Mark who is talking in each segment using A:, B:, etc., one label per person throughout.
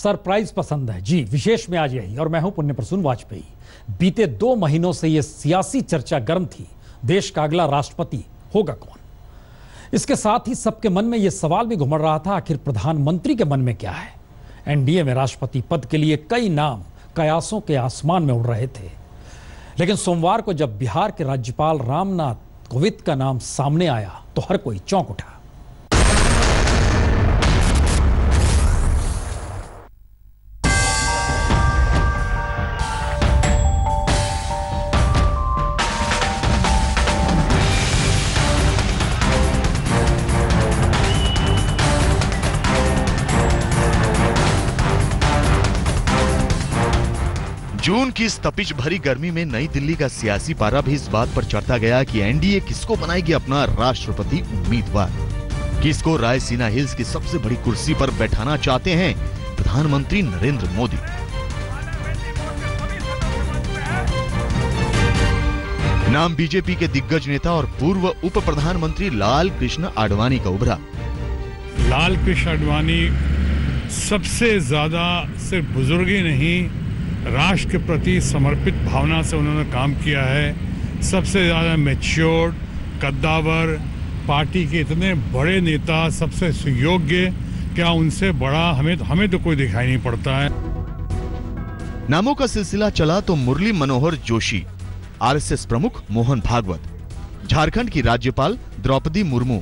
A: Surprise पसंद है जी, विशेष में आज यही। और मैं हूं पुण्य प्रसून वाजपेयी। बीते 2 महीनों से यह सियासी चर्चा गर्म थी, देश का अगला राष्ट्रपति होगा कौन। इसके साथ ही सबके मन में यह सवाल भी घुमड़ रहा था, आखिर प्रधानमंत्री के मन में क्या है। एनडीए में राष्ट्रपति पद के लिए कई नाम कयासों के आसमान में उड़ रहे थे, लेकिन सोमवार को जब बिहार के राज्यपाल रामनाथ कोविंद का नाम सामने आया तो हर कोई चौंक उठा।
B: जून की इस तपिश भरी गर्मी में नई दिल्ली का सियासी पारा भी इस बात पर चढ़ता गया कि एनडीए किसको बनाएगी अपना राष्ट्रपति उम्मीदवार। किसको रायसीना हिल्स की सबसे बड़ी कुर्सी पर बैठाना चाहते हैं प्रधानमंत्री नरेंद्र मोदी। नाम बीजेपी के दिग्गज नेता और पूर्व उप प्रधानमंत्री लाल कृष्ण आडवाणी का उभरा।
C: लाल कृष्ण आडवाणी सबसे ज्यादा सिर्फ बुजुर्ग ही नहीं, राष्ट्र के प्रति समर्पित भावना से उन्होंने काम किया है। सबसे ज्यादा मैच्योर्ड, कद्दावर, पार्टी के इतने बड़े नेता, सबसे सुयोग्य, क्या उनसे बड़ा हमें तो कोई दिखाई नहीं पड़ता है।
B: नामों का सिलसिला चला तो मुरली मनोहर जोशी, आरएसएस प्रमुख मोहन भागवत, झारखंड की राज्यपाल द्रौपदी मुर्मू,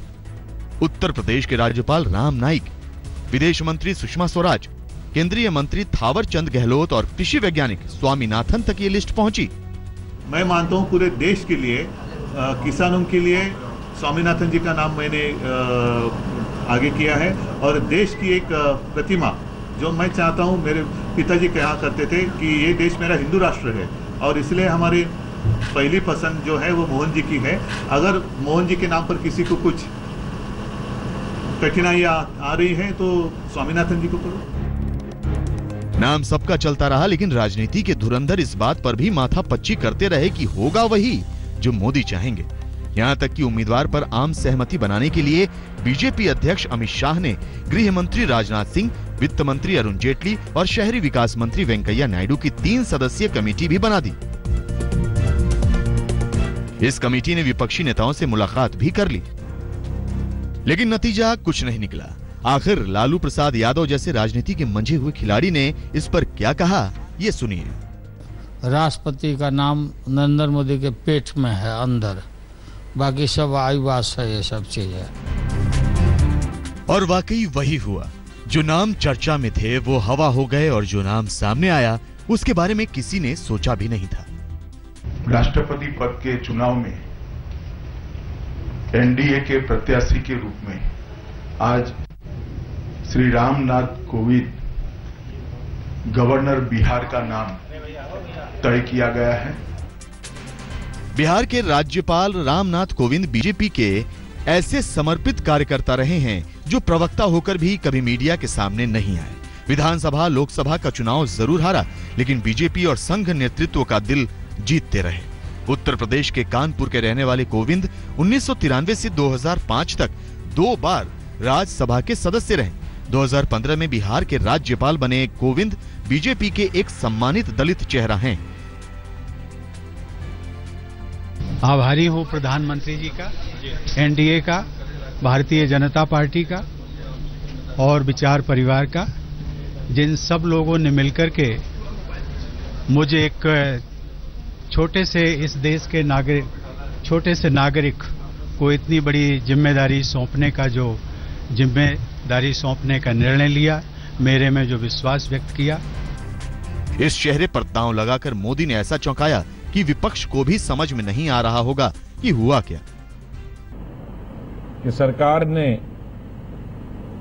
B: उत्तर प्रदेश के राज्यपाल राम नाईक, विदेश मंत्री सुषमा स्वराज, केंद्रीय मंत्री थावर चंद गहलोत और कृषि वैज्ञानिक स्वामीनाथन तक ये लिस्ट पहुंची।
D: मैं मानता हूं पूरे देश के लिए, किसानों के लिए स्वामीनाथन जी का नाम मैंने आगे किया है। और देश की एक प्रतिमा जो मैं चाहता हूं, मेरे पिताजी कहा करते थे कि ये देश मेरा हिंदू राष्ट्र है और इसलिए हमारी पहली पसंद जो है वो मोहन जी की है। अगर मोहन जी के नाम पर किसी को कुछ कठिनाइयां आ रही है तो स्वामीनाथन जी को करो।
B: नाम सबका चलता रहा, लेकिन राजनीति के धुरंधर इस बात पर भी माथा पच्ची करते रहे कि होगा वही जो मोदी चाहेंगे। यहां तक कि उम्मीदवार पर आम सहमति बनाने के लिए बीजेपी अध्यक्ष अमित शाह ने गृह मंत्री राजनाथ सिंह, वित्त मंत्री अरुण जेटली और शहरी विकास मंत्री वेंकैया नायडू की 3 सदस्यीय कमेटी भी बना दी। इस कमेटी ने विपक्षी नेताओं से मुलाकात भी कर ली, लेकिन नतीजा कुछ नहीं निकला। आखिर लालू प्रसाद यादव जैसे राजनीति के मंझे हुए खिलाड़ी ने इस पर क्या कहा, ये सुनिए।
E: राष्ट्रपति का नाम नरेंद्र मोदी के पेट में है अंदर, बाकी सब आईवास है, ये सब चीजें।
B: और वाकई वही हुआ। जो नाम चर्चा में थे वो हवा हो गए और जो नाम सामने आया उसके बारे में किसी ने सोचा भी नहीं था।
F: राष्ट्रपति पद के चुनाव में एनडीए के प्रत्याशी के रूप में आज श्री रामनाथ कोविंद गवर्नर बिहार का नाम तय किया गया है।
B: बिहार के राज्यपाल रामनाथ कोविंद बीजेपी के ऐसे समर्पित कार्यकर्ता रहे हैं जो प्रवक्ता होकर भी कभी मीडिया के सामने नहीं आए। विधानसभा लोकसभा का चुनाव जरूर हारा, लेकिन बीजेपी और संघ नेतृत्व का दिल जीतते रहे। उत्तर प्रदेश के कानपुर के रहने वाले कोविंद 1993 से 2005 तक 2 बार राज्यसभा के सदस्य रहे। 2015 में बिहार के राज्यपाल बने कोविंद बीजेपी के एक सम्मानित दलित चेहरा हैं।
G: आभारी हूं प्रधानमंत्री जी का, एनडीए का, भारतीय जनता पार्टी का और विचार परिवार का, जिन सब लोगों ने मिलकर के मुझे एक छोटे से इस देश के छोटे से नागरिक को इतनी बड़ी जिम्मेदारी सौंपने का निर्णय लिया, मेरे में जो विश्वास व्यक्त किया।
B: इस चेहरे पर दांव लगाकर मोदी ने ऐसा चौंकाया कि विपक्ष को भी समझ में नहीं आ रहा होगा कि हुआ क्या।
H: कि सरकार ने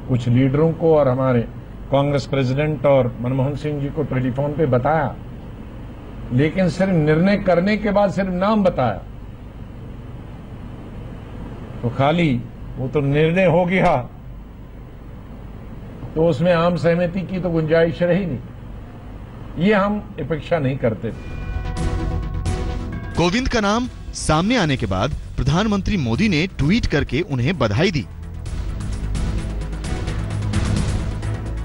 H: कुछ लीडरों को और हमारे कांग्रेस प्रेसिडेंट और मनमोहन सिंह जी को टेलीफोन पे बताया, लेकिन सिर्फ निर्णय करने के बाद सिर्फ नाम बताया तो खाली वो तो निर्णय हो गया, तो उसमें आम सहमति की तो गुंजाइश रही नहीं। ये हम अपेक्षा नहीं करते थे।
B: कोविंद का नाम सामने आने के बाद प्रधानमंत्री मोदी ने ट्वीट करके उन्हें बधाई दी।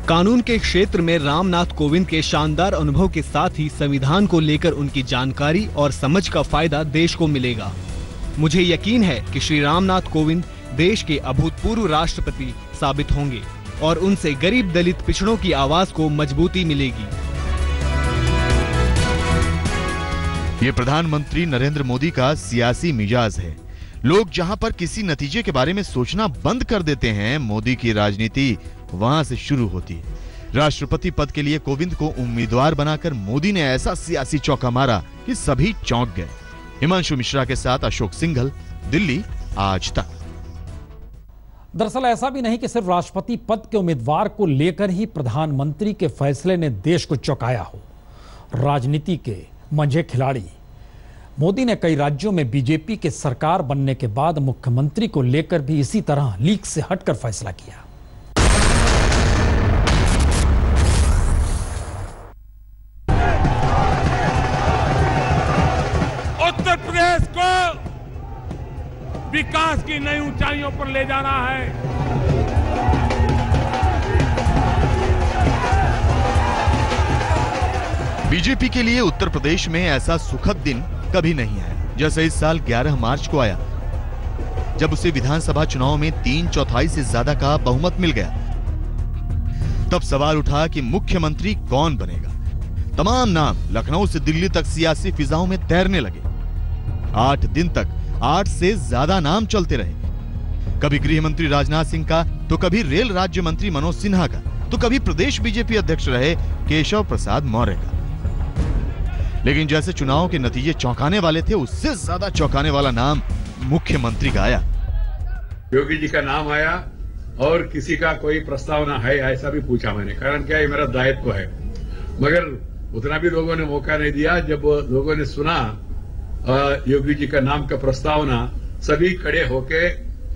I: कानून के क्षेत्र में रामनाथ कोविंद के शानदार अनुभव के साथ ही संविधान को लेकर उनकी जानकारी और समझ का फायदा देश को मिलेगा। मुझे यकीन है कि श्री रामनाथ कोविंद देश के अभूतपूर्व राष्ट्रपति साबित होंगे और उनसे गरीब दलित पिछड़ों की आवाज को मजबूती मिलेगी।
B: ये प्रधानमंत्री नरेंद्र मोदी का सियासी मिजाज है। लोग जहां पर किसी नतीजे के बारे में सोचना बंद कर देते हैं, मोदी की राजनीति वहां से शुरू होती है। राष्ट्रपति पद के लिए कोविंद को उम्मीदवार बनाकर मोदी ने ऐसा सियासी चौका मारा कि सभी चौंक गए। हिमांशु मिश्रा के साथ अशोक सिंघल, दिल्ली, आज तक।
A: दरअसल ऐसा भी नहीं कि सिर्फ राष्ट्रपति पद के उम्मीदवार को लेकर ही प्रधानमंत्री के फैसले ने देश को चौंकाया हो। राजनीति के मंझे खिलाड़ी मोदी ने कई राज्यों में बीजेपी के सरकार बनने के बाद मुख्यमंत्री को लेकर भी इसी तरह लीक से हटकर फैसला किया।
C: उत्तर प्रदेश को विकास की नई ऊंचाइयों पर ले जाना है।
B: बीजेपी के लिए उत्तर प्रदेश में ऐसा सुखद दिन कभी नहीं आया जैसे इस साल 11 मार्च को आया, जब उसे विधानसभा चुनाव में 3/4 से ज्यादा का बहुमत मिल गया। तब सवाल उठा कि मुख्यमंत्री कौन बनेगा। तमाम नाम लखनऊ से दिल्ली तक सियासी फिजाओं में तैरने लगे। 8 दिन तक 8 से ज्यादा नाम चलते रहे। कभी गृह मंत्री राजनाथ सिंह का, तो कभी रेल राज्य मंत्री मनोज सिन्हा का, तो कभी प्रदेश बीजेपी अध्यक्ष रहे केशव प्रसाद मौर्य का। लेकिन जैसे चुनाव के नतीजे चौंकाने वाले थे, उससे ज्यादा चौंकाने वाला नाम मुख्यमंत्री का आया।
C: योगी जी का नाम आया और किसी का कोई प्रस्तावना है ऐसा भी पूछा मैंने। कारण क्या, ये मेरा दायित्व है। मगर उतना भी लोगों ने मौका नहीं दिया। जब लोगों ने सुना योगी जी का नाम का प्रस्तावना, सभी खड़े होके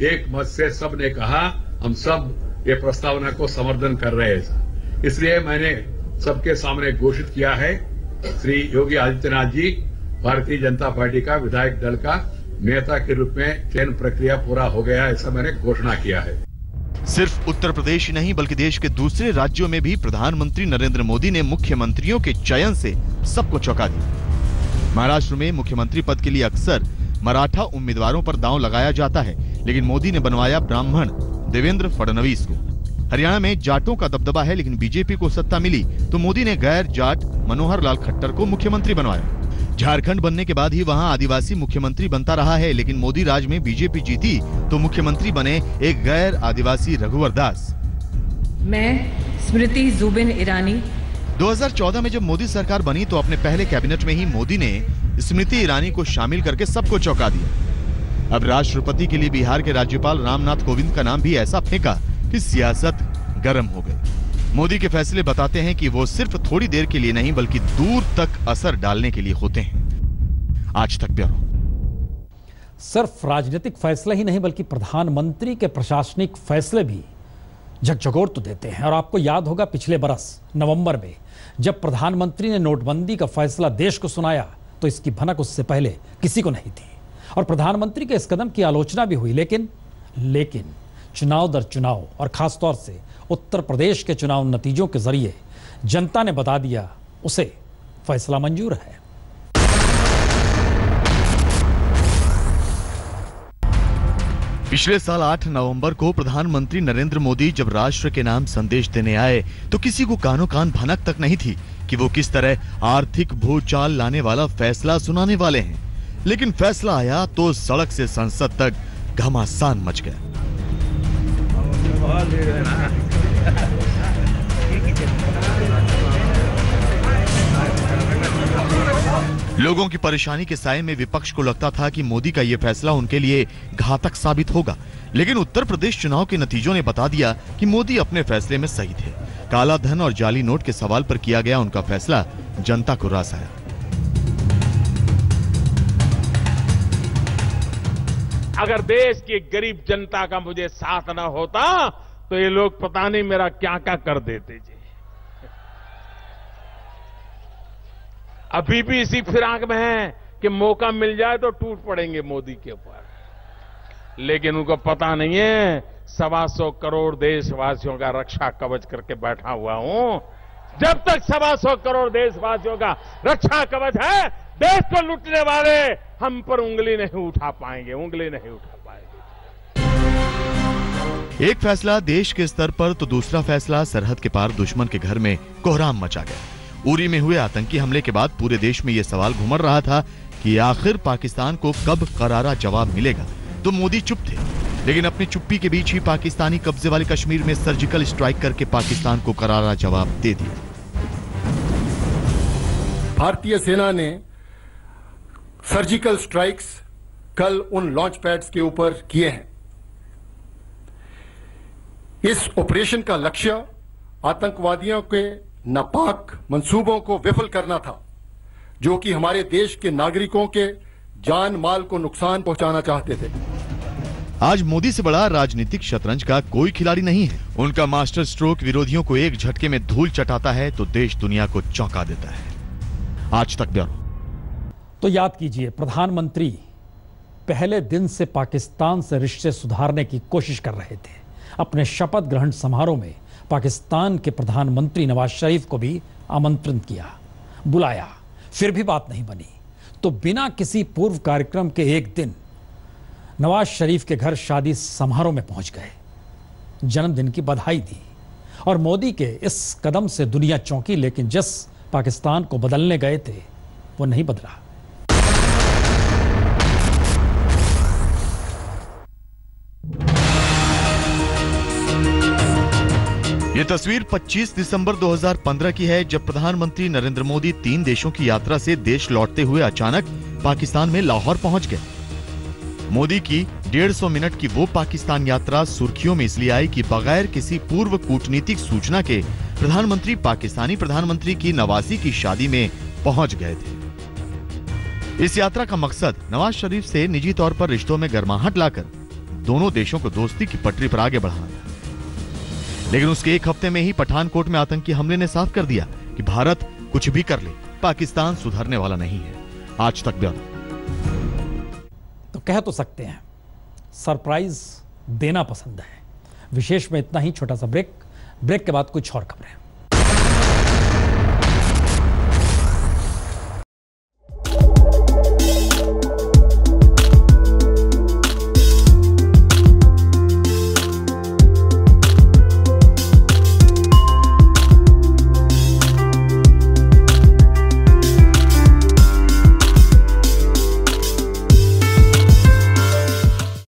C: एक मत से सब ने कहा हम सब ये प्रस्तावना को समर्थन कर रहे हैं। इसलिए मैंने सबके सामने घोषित किया है, श्री योगी आदित्यनाथ जी भारतीय जनता पार्टी का विधायक दल का नेता के रूप में चयन प्रक्रिया पूरा हो गया, ऐसा मैंने घोषणा किया है।
B: सिर्फ उत्तर प्रदेश ही नहीं बल्कि देश के दूसरे राज्यों में भी प्रधानमंत्री नरेंद्र मोदी ने मुख्यमंत्रियों के चयन से सबको चौंका दिया। महाराष्ट्र में मुख्यमंत्री पद के लिए अक्सर मराठा उम्मीदवारों पर दांव लगाया जाता है, लेकिन मोदी ने बनवाया ब्राह्मण देवेंद्र फडणवीस को। हरियाणा में जाटों का दबदबा है, लेकिन बीजेपी को सत्ता मिली तो मोदी ने गैर जाट मनोहर लाल खट्टर को मुख्यमंत्री बनवाया। झारखंड बनने के बाद ही वहां आदिवासी मुख्यमंत्री बनता रहा है, लेकिन मोदी राज में बीजेपी जीती तो मुख्यमंत्री बने एक गैर आदिवासी रघुवर दास।
J: मैं स्मृति जुबिन ईरानी।
B: 2014 में जब मोदी सरकार बनी तो अपने पहले कैबिनेट में ही मोदी ने स्मृति ईरानी को शामिल करके सबको चौंका दिया। अब राष्ट्रपति के लिए बिहार के राज्यपाल रामनाथ कोविंद का नाम भी ऐसा फेंका कि सियासत गर्म हो गई। मोदी के फैसले बताते हैं कि वो सिर्फ थोड़ी देर के लिए नहीं बल्कि दूर तक असर डालने के लिए होते हैं। आज तक ब्यूरो।
A: सिर्फ राजनीतिक फैसले ही नहीं बल्कि प्रधानमंत्री के प्रशासनिक फैसले भी झकझकोर तो देते हैं। और आपको याद होगा पिछले बरस नवंबर में जब प्रधानमंत्री ने नोटबंदी का फैसला देश को सुनाया तो इसकी भनक उससे पहले किसी को नहीं थी और प्रधानमंत्री के इस कदम की आलोचना भी हुई। लेकिन चुनाव दर चुनाव और खासतौर से उत्तर प्रदेश के चुनाव नतीजों के जरिए जनता ने बता दिया उसे फैसला मंजूर है।
B: पिछले साल 8 नवंबर को प्रधानमंत्री नरेंद्र मोदी जब राष्ट्र के नाम संदेश देने आए तो किसी को कानो कान भनक तक नहीं थी कि वो किस तरह आर्थिक भूचाल लाने वाला फैसला सुनाने वाले हैं। लेकिन फैसला आया तो सड़क से संसद तक घमासान मच गया। लोगों की परेशानी के साये में विपक्ष को लगता था कि मोदी का यह फैसला उनके लिए घातक साबित होगा, लेकिन उत्तर प्रदेश चुनाव के नतीजों ने बता दिया कि मोदी अपने फैसले में सही थे। काला धन और जाली नोट के सवाल पर किया गया उनका फैसला जनता को रास आया।
C: अगर देश की गरीब जनता का मुझे साथ न होता तो ये लोग पता नहीं मेरा क्या क्या कर देते जी। अभी भी इसी फिराक में है कि मौका मिल जाए तो टूट पड़ेंगे मोदी के ऊपर, लेकिन उनको पता नहीं है
H: 125 करोड़ देशवासियों का रक्षा कवच करके बैठा हुआ हूं। जब तक 125 करोड़ देशवासियों का रक्षा कवच है, देश को लूटने वाले हम पर उंगली नहीं उठा पाएंगे, उंगली नहीं उठा पाएंगे।
B: एक फैसला देश के स्तर पर तो दूसरा फैसला सरहद के पार दुश्मन के घर में कोहराम मचा गया। उरी में हुए आतंकी हमले के बाद पूरे देश में यह सवाल घूमर रहा था कि आखिर पाकिस्तान को कब करारा जवाब मिलेगा। तो मोदी चुप थे, लेकिन अपनी चुप्पी के बीच ही पाकिस्तानी कब्जे वाले कश्मीर में सर्जिकल स्ट्राइक करके पाकिस्तान को करारा जवाब दे दिया।
K: भारतीय सेना ने सर्जिकल स्ट्राइक्स कल उन लॉन्च पैड्स के ऊपर किए हैं। इस ऑपरेशन का लक्ष्य आतंकवादियों के नापाक मंसूबों को विफल करना था, जो कि हमारे देश के नागरिकों के जान माल को नुकसान पहुंचाना चाहते थे।
B: आज मोदी से बड़ा राजनीतिक शतरंज का कोई खिलाड़ी नहीं है। उनका मास्टर स्ट्रोक विरोधियों को एक झटके में धूल चटाता है तो देश दुनिया को चौंका देता है। आज तक ब्यूरो।
A: तो याद कीजिए, प्रधानमंत्री पहले दिन से पाकिस्तान से रिश्ते सुधारने की कोशिश कर रहे थे। अपने शपथ ग्रहण समारोह में पाकिस्तान के प्रधानमंत्री नवाज शरीफ को भी आमंत्रित किया, बुलाया, फिर भी बात नहीं बनी। तो बिना किसी पूर्व कार्यक्रम के एक दिन नवाज शरीफ के घर शादी समारोह में पहुंच गए, जन्मदिन की बधाई दी। और मोदी के इस कदम से दुनिया चौंकी, लेकिन जिस पाकिस्तान को बदलने गए थे वो नहीं बदला।
B: ये तस्वीर 25 दिसंबर 2015 की है, जब प्रधानमंत्री नरेंद्र मोदी 3 देशों की यात्रा से देश लौटते हुए अचानक पाकिस्तान में लाहौर पहुंच गए। मोदी की 150 मिनट की वो पाकिस्तान यात्रा सुर्खियों में इसलिए आई कि बगैर किसी पूर्व कूटनीतिक सूचना के प्रधानमंत्री पाकिस्तानी प्रधानमंत्री की नवासी की शादी में पहुंच गए थे। इस यात्रा का मकसद नवाज शरीफ से निजी तौर पर रिश्तों में गर्माहट लाकर दोनों देशों को दोस्ती की पटरी पर आगे बढ़ाना था। लेकिन उसके एक हफ्ते में ही पठानकोट में आतंकी हमले ने साफ कर दिया कि भारत कुछ भी कर ले, पाकिस्तान सुधरने वाला नहीं है। आज तक ब्यूरो।
A: तो कह तो सकते हैं सरप्राइज देना पसंद है। विशेष में इतना ही, छोटा सा ब्रेक के बाद कुछ और खबरें।